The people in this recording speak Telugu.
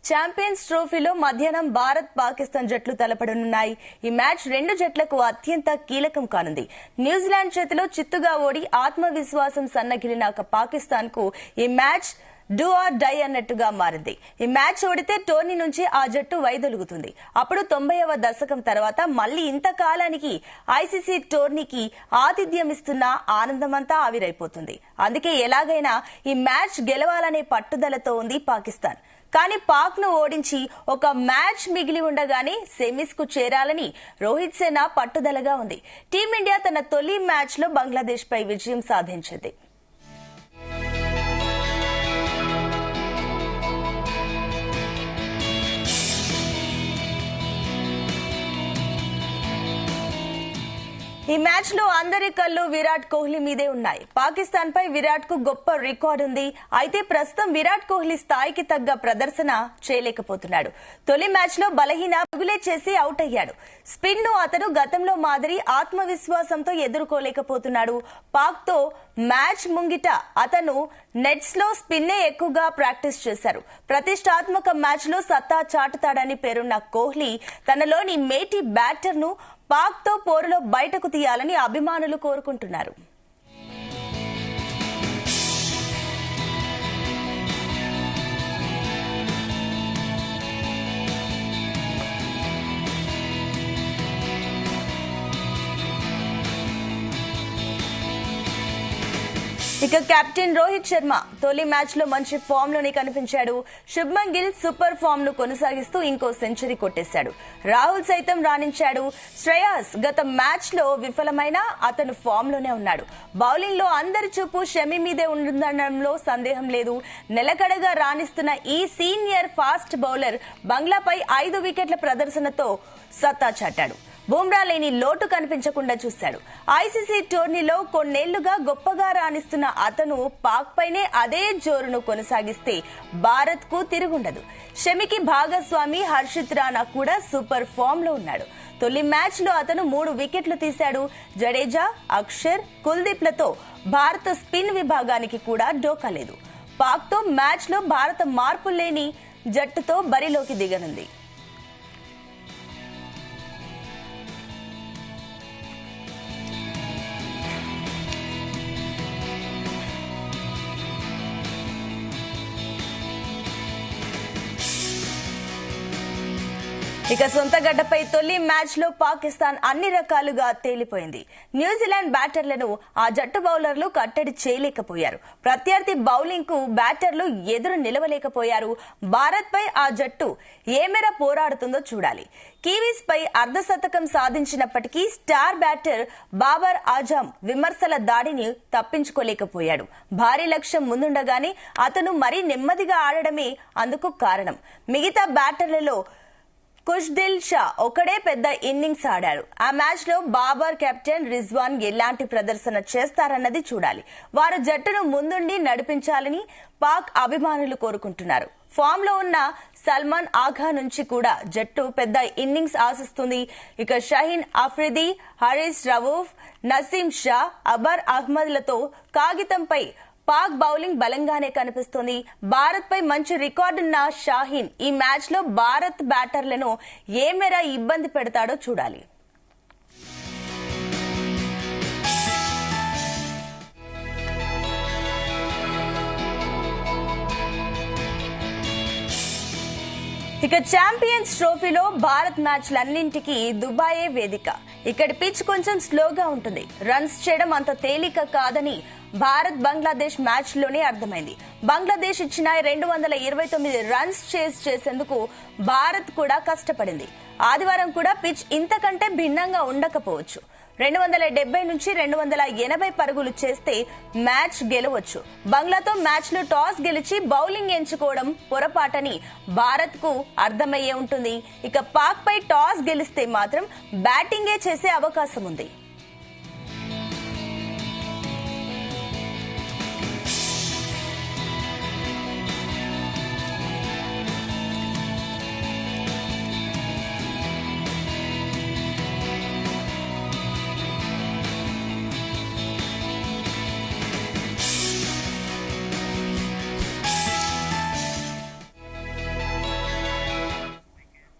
ఛాంపియన్స్ ట్రోఫీలో మధ్యాహ్నం భారత్ పాకిస్తాన్ జట్లు తలపడనున్నాయి. ఈ మ్యాచ్ రెండు జట్లకు అత్యంత కీలకం కానుంది. న్యూజిలాండ్ చేతిలో చిత్తుగా ఓడి ఆత్మవిశ్వాసం సన్నగిలిన పాకిస్తాన్ కు ఈ మ్యాచ్ డూ ఆర్ డై అన్నట్టుగా మారింది. ఈ మ్యాచ్ ఓడితే టోర్నీ నుంచి ఆ జట్టు వైదొలుగుతుంది. అప్పుడు 90వ దశకం తర్వాత మళ్లీ ఇంతకాలానికి ఐసీసీ టోర్నీకి ఆతిథ్యం ఇస్తున్న ఆనందమంతా ఆవిరైపోతుంది. అందుకే ఎలాగైనా ఈ మ్యాచ్ గెలవాలనే పట్టుదలతో ఉంది పాకిస్తాన్. కానీ పాక్ ను ఓడించి ఒక మ్యాచ్ మిగిలి ఉండగానే సెమీస్ కు చేరాలని రోహిత్ సేన పట్టుదలగా ఉంది. టీమిండియా తన తొలి మ్యాచ్ లో బంగ్లాదేశ్ పై విజయం సాధించింది. ఈ మ్యాచ్ లో అందరి కళ్ళు విరాట్ కోహ్లీ మీదే ఉన్నాయి. పాకిస్తాన్ పై విరాట్ కు గొప్ప రికార్డు ఉంది. అయితే ప్రస్తుతం విరాట్ కోహ్లీ స్థాయికి తగ్గ ప్రదర్శన చేయలేకపోతున్నాడు. తొలి మ్యాచ్ లో బలహీన పరుగులే చేసి అవుట్ అయ్యాడు. స్పిన్ ను అతను గతంలో మాదిరి ఆత్మవిశ్వాసంతో ఎదుర్కోలేకపోతున్నాడు. పాక్ తో మ్యాచ్ ముంగిట అతను నెట్స్ లో స్పిన్నే ఎక్కువగా ప్రాక్టీస్ చేశారు. ప్రతిష్టాత్మక మ్యాచ్ లో సత్తా చాటుతాడని పేరున్న కోహ్లీ తనలోని మేటి బ్యాటర్ ను పాక్ తో పోరులో బయటకు తీయాలని అభిమానులు కోరుకుంటున్నారు. ఇక కెప్టెన్ రోహిత్ శర్మ తొలి మ్యాచ్ లో మంచి ఫామ్ లోనే కనిపించాడు. శుభ్మన్ గిల్ సూపర్ ఫామ్ ను కొనసాగిస్తూ ఇంకో సెంచరీ కొట్టేశాడు. రాహుల్ సైతం రాణించాడు. శ్రేయాస్ గత మ్యాచ్ లో విఫలమైన అతను ఫామ్ లోనే ఉన్నాడు. బౌలింగ్ లో అందరి చూపు షమి మీదే ఉండడంలో సందేహం లేదు. నిలకడగా రాణిస్తున్న ఈ సీనియర్ ఫాస్ట్ బౌలర్ బంగ్లాపై 5 వికెట్ల ప్రదర్శనతో సత్తా చాటాడు. బుమ్రా లేని లోటు కనిపించకుండా చూశాడు. ఐసీసీ టోర్నీలో కొన్నేళ్లుగా గొప్పగా రాణిస్తున్న అతను పాక్ పైనే అదే జోరును కొనసాగిస్తే భారత్ కు తిరుగుండదు. షమికి భాగస్వామి హర్షిత్ రాణా కూడా సూపర్ ఫామ్ లో ఉన్నాడు. తొలి మ్యాచ్ లో అతను 3 వికెట్లు తీశాడు. జడేజా, అక్షర్, కుల్దీప్ లతో భారత స్పిన్ విభాగానికి కూడా డోకా లేదు. పాక్ తో మ్యాచ్ లో భారత మార్పు లేని జట్టుతో బరిలోకి దిగనుంది. ఇక సొంత గడ్డపై తొలి మ్యాచ్ లో పాకిస్తాన్ అన్ని రకాలుగా తేలిపోయింది. న్యూజిలాండ్ బ్యాటర్లను ఆ జట్టు బౌలర్లు కట్టడి చేయలేకపోయారు. ప్రత్యర్థి బౌలింగ్ కు బ్యాటర్లు ఎదురు నిలవలేకపోయారు. భారత్ పై ఆ జట్టు ఏ మేర పోరాడుతుందో చూడాలి. కివీస్ పై అర్ధశతకం సాధించినప్పటికీ స్టార్ బ్యాటర్ బాబర్ ఆజం విమర్శల దాడిని తప్పించుకోలేకపోయాడు. భారీ లక్ష్యం ముందుండగానే అతను మరీ నెమ్మదిగా ఆడడమే అందుకు కారణం. మిగతా బ్యాటర్లలో ఖుష్దిల్ షా ఒకడే పెద్ద ఇన్నింగ్స్ ఆడారు. ఆ మ్యాచ్ లో బాబర్, కెప్టెన్ రిజ్వాన్ ఎలాంటి ప్రదర్శన చేస్తారన్నది చూడాలి. వారు జట్టును ముందుండి నడిపించాలని పాక్ అభిమానులు కోరుకుంటున్నారు. ఫామ్ లో ఉన్న సల్మాన్ ఆఘా నుంచి కూడా జట్టు పెద్ద ఇన్నింగ్స్ ఆశిస్తుంది. ఇక షహీన్ అఫ్రిది, హరీష్ రవూఫ్, నసీం షా, అబర్ అహ్మద్ లతో కాగితంపై పాక్ బౌలింగ్ బలంగానే కనిపిస్తోంది. భారత్ పై మంచి రికార్డున్న షాహీన్ ఈ మ్యాచ్ లో భారత్ బ్యాటర్లను ఏ మేర ఇబ్బంది పెడతాడో చూడాలి. ఇక ఛాంపియన్స్ ట్రోఫీలో భారత్ మ్యాచ్లన్నింటికీ దుబాయే వేదిక. ఇక్కడి పిచ్ కొంచెం స్లోగా ఉంటుంది. రన్స్ చేయడం అంత తేలిక కాదని భారత్ బంగ్లాదేశ్ మ్యాచ్ లోనే అర్థమైంది. బంగ్లాదేశ్ ఇచ్చిన 229 రన్స్ చేజ్ చేసేందుకు భారత్ కూడా కష్టపడింది. ఆదివారం కూడా పిచ్ ఇంతకంటే భిన్నంగా ఉండకపోవచ్చు. 270 నుంచి 280 పరుగులు చేస్తే మ్యాచ్ గెలవచ్చు. బంగ్లాతో మ్యాచ్ లో టాస్ గెలిచి బౌలింగ్ ఎంచుకోవడం పొరపాటని భారత్ కు అర్థమయ్యే ఉంటుంది. ఇక పాక్ పై టాస్ గెలిస్తే మాత్రం బ్యాటింగే చేసే అవకాశం ఉంది.